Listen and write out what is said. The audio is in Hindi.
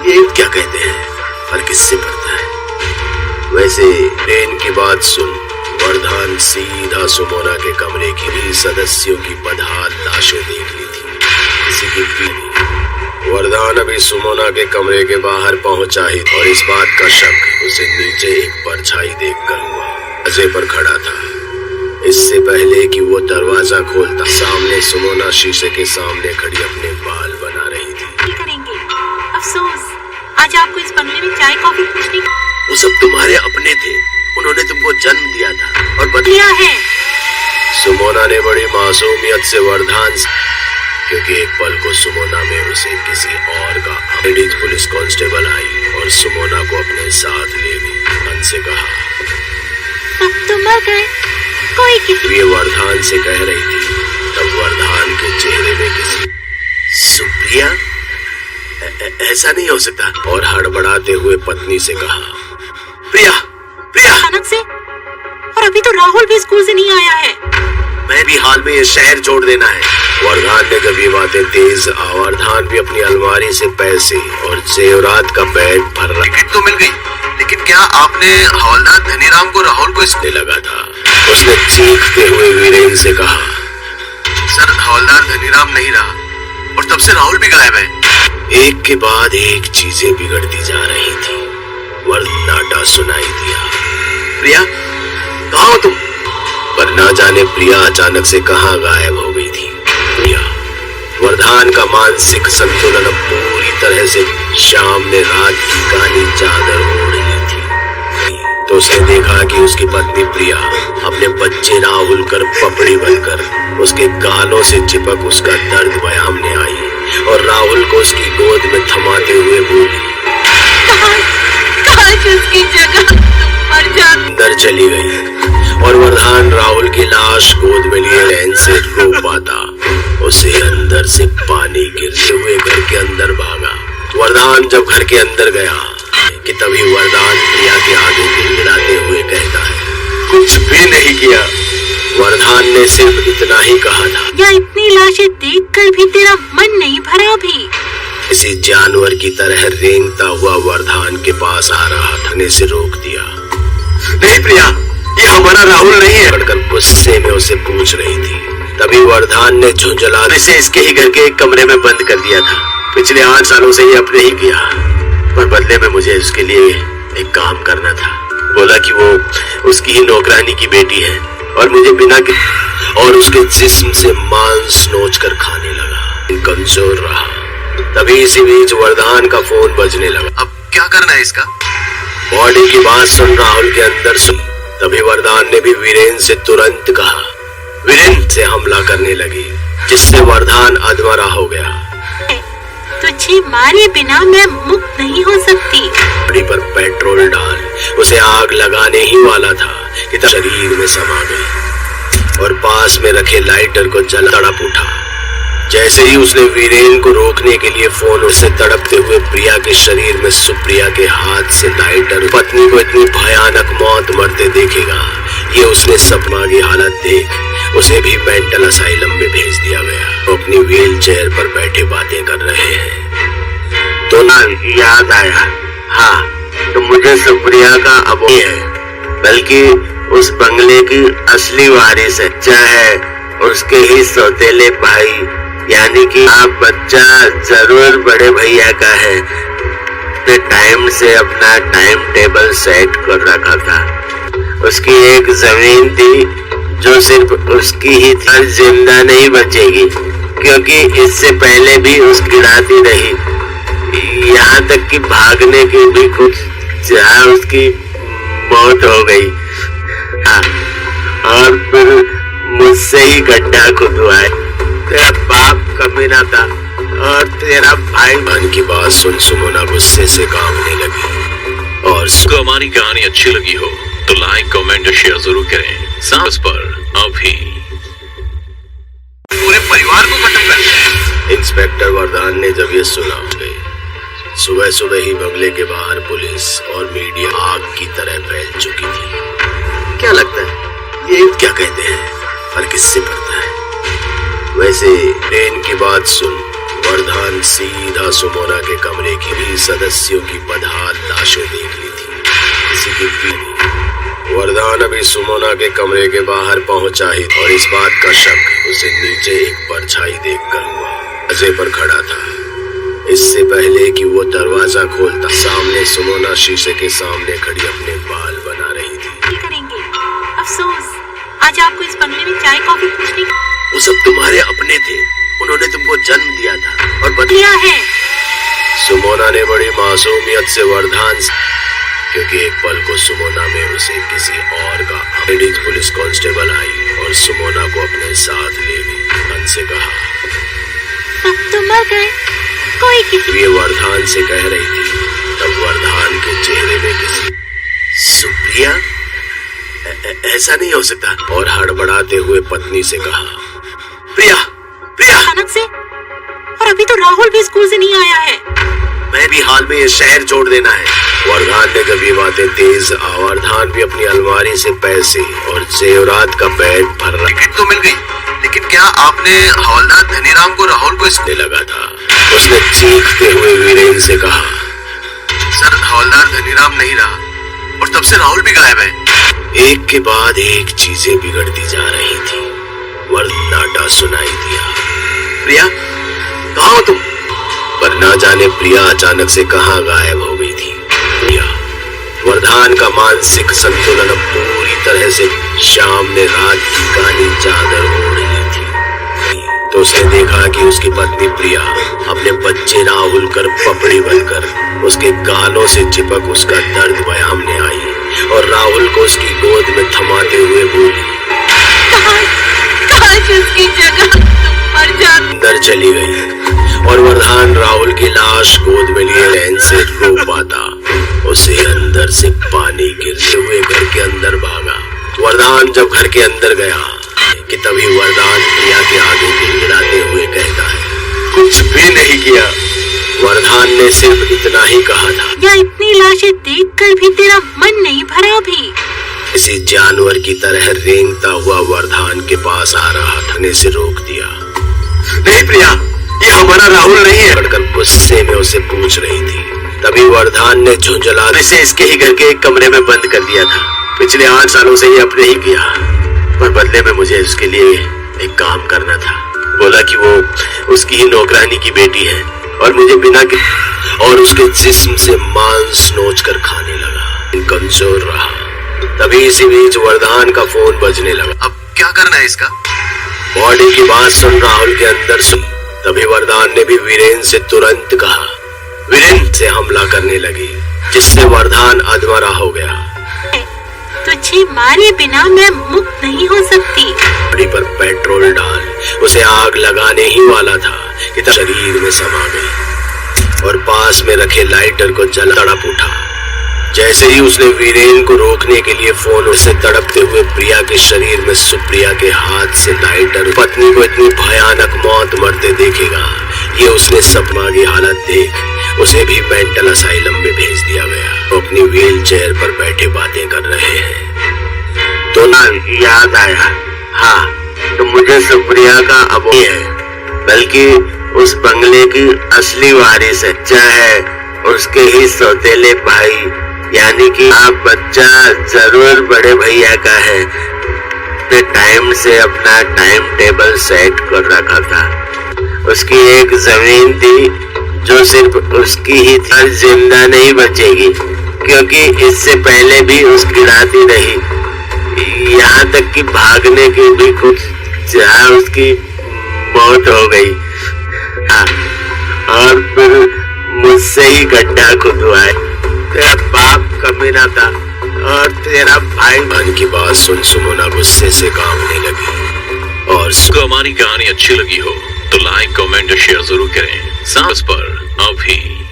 ये क्या कहते हैं और किससे पड़ता है? वैसे ट्रेन की बात सुन, वरदान सीधा सुमोना के कमरे की भी सदस्यों की बदहाल लाशें देख ली थी, किसी की भी नहीं। वरदान अभी सुमोना के कमरे के बाहर पहुंचा ही और इस बात का शक उसे नीचे एक परछाई देखकर हुआ। दरवाजे पर खड़ा था। इससे पहले कि वो दरवाजा खोलता, सामने सुमोना शीशे के सामने खड़ी अपने बाल बना रही थी। करेंगे अफसोस, आज आपको इस बंगले में चाय कॉफी कुछ नहीं। वो सब तुम्हारे अपने थे, उन्होंने तुमको जन्म दिया था और बदलिया है। सुमोना ने बड़ी मासूमियत से वरदान, क्योंकि एक पल को सुमोना में उसे किसी और का लेडीज पुलिस कांस्टेबल आई और सुमोना को अपने साथ ले गई। मन से कहा, अब तो मर गए, कोई किसी। ये वरदान से कह रही थी, तब वरदान के चेहरे में किसी सुप्रिया, ऐसा नहीं हो सकता। और हड़बड़ाते हुए पत्नी से कहा, प्रिया प्रिया। अचानक से, और अभी तो राहुल भी स्कूल से नहीं आया है। मैं भी हाल में ये शहर छोड़ देना है। वरदान ने जब ये बातें तेज, वरदान भी अपनी अलमारी से पैसे और जेवरात का बैग भर रहा। टिकट तो मिल गई, लेकिन क्या आपने हवलदार धनीराम को राहुल को इसने लगा था? उसने चीखते हुए वीरेन से कहा, सर हवलदार धनीराम नहीं रहा और तब से राहुल भी गायब है। एक के बाद एक चीजें बिगड़ती जा रही थी। वरनाटा सुनाई दिया, प्रिया कहाँ हो तुम? पर ना जाने प्रिया अचानक से कहाँ गायब हो गई थी। प्रिया, वरदान का मानसिक संतुलन अब पूरी तरह से शाम ने रात की काली चादर ओढ़ ली थी। तो उसने देखा कि उसकी पत्नी प्रिया अपने बच्चे राहुल कर पपड़ी बनकर उसके गालों से चिपक उसका दर्द बयामने आई और राहुल को उसकी गोद में थमाते हुए बोली, काश उसकी जगह मर जाती। अंदर चली गई और वरदान राहुल की लाश गोद में लिए रैन से रो पाता उसे अंदर से पानी गिरते हुए घर के अंदर भागा। वरदान जब घर के अंदर गया कि तभी वरदान प्रिया के आगे गिड़गिड़ाते हुए कहता है, कुछ भी नहीं किया। वरदान ने सिर्फ इतना ही कहा था, या इतनी लाशें देखकर भी तेरा मन नहीं भरा भी? किसी जानवर की तरह रेंगता हुआ वरदान के पास आ रहा था ने से रोक दिया। नहीं प्रिया, ये हमारा राहुल नहीं है, बढ़कर गुस्से में उसे पूछ रही थी। तभी वरदान ने झुंझलाने से इसके ही घर के एक कमरे में बंद कर दिया था। पिछले 8 सालों से ये अपने ही किया, पर बदले में मुझे उसके लिए एक काम करना था। बोला कि वो उसकी ही नौकरानी की बेटी है और मुझे बिना और उसके जिस्म से मांस नोच कर खाने लगा। कमजोर रहा। तभी इसी बीच वरदान का फोन बजने लगा। अब क्या करना है इसका? बॉडी की बात सुन राहुल के अंदर सुन। तभी वरदान ने भी वीरेन से तुरंत कहा। वीरेन से हमला करने लगी, जिससे वरदान अधमरा हो गया। तुझे मारे बिना मैं मुक्त नहीं हो सकती। बॉडी पर पेट्रोल डाल उसे आग लगाने ही वाला था कि तब शरीर में समा गई और पास में रखे लाइटर को जला तड़प उठा। जैसे ही उसने वीरेन को रोकने के लिए फोन से तड़पते हुए प्रिया के शरीर में सुप्रिया के हाथ से लाइटर, पत्नी को इतनी भयानक मौत मरते देखेगा, ये उसने सपना की हालत देख उसे भी मेंटल असाइलम में भेज दिया गया। वो अपनी व्हील चेयर पर बैठे बातें कर रहे हैं। तो ना याद आया, हाँ तो मुझे सुप्रिया का अब है, बल्कि उस बंगले की असली वारिस है, उसके ही सौतेले भाई, यानी कि आप बच्चा जरूर बड़े भैया का है। तो टाइम से अपना टाइम टेबल सेट कर रखा था। उसकी एक जमीन थी जो सिर्फ उसकी ही थी, जिंदा नहीं बचेगी क्योंकि इससे पहले भी उस गिराती रही, यहाँ तक कि भागने की भी कुछ जहाँ उसकी मौत हो गई। हाँ, और फिर मुझसे ही गड्ढा खुदवाए। तेरा बाप कमीना था और तेरा भाई। मन की बात सुन सुमोना गुस्से से कांपने लगी। और हमारी कहानी अच्छी लगी हो तो लाइक कमेंट शेयर जरूर करें। सांस पर अभी पूरे परिवार को खत्म कर दिया। इंस्पेक्टर वरदान ने जब ये सुना, सुबह सुबह ही बंगले के बाहर पुलिस और मीडिया आग की तरह फैल चुकी थी। क्या लगता है ये क्या कहते हैं और किससे पड़ता है? वैसे ट्रेन की बात सुन, वरदान सीधा सुमोना के कमरे की भी सदस्यों की बदहाल लाशें देख ली थी। किसी की पीली। वरदान अभी सुमोना के कमरे के बाहर पहुंचा ही और इस बात का शक उसे नीचे एक परछाई देखकर हुआ। दरवाजे पर खड़ा था। इससे पहले कि वो दरवाजा खोलता, सामने सुमोना शीशे के सामने खड़ी अपने बाल बना रही थी। करेंगे अफसोस, आज आपको इस बंगले में चाय कॉफी पूछने वो सब तुम्हारे अपने थे, उन्होंने तुमको जन्म दिया था और दिया है। सुमोना ने बड़ी मासूमियत से वरदान, क्योंकि एक पल को सुमोना में उसे किसी और का लेडीज पुलिस कांस्टेबल आई और सुमोना को अपने साथ ले गई। मन से कहा, अब तो मर गए, कोई किसी। ये वरदान से कह रही थी, तब वरदान के चेहरे में किसी सुप्रिया, ऐसा नहीं हो सकता। और हड़बड़ाते हुए पत्नी से कहा, प्रिया प्रिया। अचानक से, और अभी तो राहुल भी स्कूल से नहीं आया है। मैं भी हाल में ये शहर छोड़ देना है। वरदान ने जब ये बातें तेज, वरदान भी अपनी अलमारी से पैसे और जेवरात का बैग भर रहा। टिकट तो मिल गई, लेकिन क्या आपने हवलदार धनीराम को राहुल को इसने लगा था। उसने चीखते हुए वीरेन से कहा, सर हवलदार धनीराम नहीं रहा और तब से राहुल भी गायब है। एक के बाद एक चीजें बिगड़ती जा रही थी। वरनाटा सुनाई दिया, प्रिया कहाँ हो तुम? पर ना जाने प्रिया अचानक से कहाँ गायब हो गई थी। प्रिया, वरदान का मानसिक संतुलन अब पूरी तरह से शाम ने रात की काली चादर ओढ़ ली थी। तो उसने देखा कि उसकी पत्नी प्रिया अपने बच्चे राहुल कर पपड़ी बनकर उसके गालों से चिपक उसका दर्द बयामने आई और राहुल को उसकी गोद में थमाते हुए बोली, उसकी जगह मर जा। अंदर चली गई और वरदान राहुल की लाश गोद में लिए लैन से रो पाता उसे अंदर से पानी गिरते हुए घर के अंदर भागा। वरदान जब घर के अंदर गया कि तभी वरदान प्रिया के आगे गिड़गिड़ाते हुए कहता है, कुछ भी नहीं किया। वरदान ने सिर्फ इतना ही कहा था, या इतनी लाशें देखकर भी तेरा मन नहीं भरा भी? किसी जानवर की तरह रेंगता हुआ वरदान के पास आ रहा था ने से रोक दिया। नहीं प्रिया, ये हमारा राहुल नहीं है, बढ़कर गुस्से में उसे पूछ रही थी। तभी वरदान ने झुंझलाने से इसके ही घर के एक कमरे में बंद कर दिया था। पिछले 8 सालों से ये अपने ही किया, पर बदले में मुझे उसके लिए एक काम करना था। बोला कि वो उसकी ही नौकरानी की बेटी है और मुझे बिना और उसके जिस्म से मांस नोच कर खाने लगा। कमजोर रहा। तभी इसी बीच वरदान का फोन बजने लगा। अब क्या करना है इसका? बॉडी की बात सुन राहुल के अंदर से तभी वरदान ने भी वीरेन से तुरंत कहा, वीरेन से हमला करने लगी, जिससे वरदान अधमरा हो गया। तुझे मारे बिना मैं मुक्त नहीं हो सकती। बॉडी पर पेट्रोल डाल उसे आग लगाने ही वाला था कि शरीर में समा गई और पास में रखे लाइटर को जला तड़प उठा। जैसे ही उसने वीरेन को रोकने के लिए फोन से तड़पते हुए प्रिया के शरीर में सुप्रिया के हाथ से लाइटर, पत्नी को इतनी भयानक मौत मरते देखेगा, ये उसने सपना की हालत देख उसे भी मेंटल असाइलम में भेज दिया गया। वो अपनी व्हील चेयर पर बैठे बातें कर रहे हैं। तो ना याद आया, हाँ तो मुझे सुप्रिया का अब है, बल्कि उस बंगले की असली वारिस है, चाहे उसके ही सौतेले भाई, यानी कि आप बच्चा जरूर बड़े भैया का है। तो टाइम से अपना टाइम टेबल सेट कर रखा था। उसकी एक जमीन थी जो सिर्फ उसकी ही थी, जिंदा नहीं बचेगी क्योंकि इससे पहले भी उसकी रात ही रही, यहाँ तक कि भागने की भी कुछ जहाँ उसकी मौत हो गई। हाँ, और फिर मुझसे ही गड्ढा खुदवाए। तेरा बाप कमीना था और तेरा भाई। मन की बात सुन सुमोना गुस्से से कांपने लगी। और हमारी कहानी अच्छी लगी हो तो लाइक, कमेंट और शेयर जरूर करें। सांस पर अभी